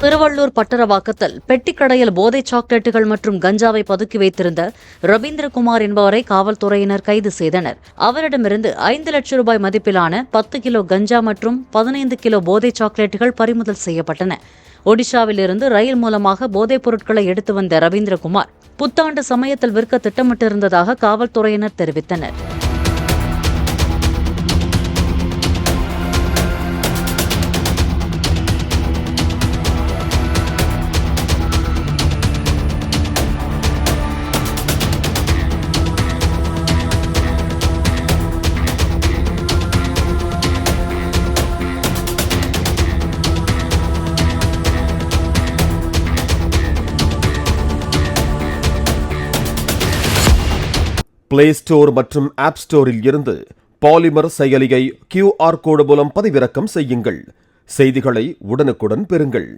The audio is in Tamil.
திருவள்ளூர் பட்டரவாக்கத்தில் பெட்டிக்கடையில் போதை சாக்லேட்டுகள் மற்றும் கஞ்சாவை பதுக்கி வைத்திருந்த ரவீந்திரகுமார் என்பவரை காவல்துறையினர் கைது செய்தனர். அவரிடமிருந்து 5 லட்சம் ரூபாய் மதிப்பிலான 10 கிலோ கஞ்சா மற்றும் 15 கிலோ போதை சாக்லேட்டுகள் பறிமுதல் செய்யப்பட்டன. ஒடிஷாவிலிருந்து ரயில் மூலமாக போதைப் பொருட்களை எடுத்து வந்த ரவீந்திரகுமார் புத்தாண்டு சமயத்தில் விற்க திட்டமிட்டிருந்ததாக காவல்துறையினர் தெரிவித்தனர். பிளே ஸ்டோர் மற்றும் ஆப் ஸ்டோரில் இருந்து பாலிமர் செயலியை QR கோடு மூலம் பதிவிறக்கம் செய்யுங்கள். செய்திகளை உடனுக்குடன் பெறுங்கள்.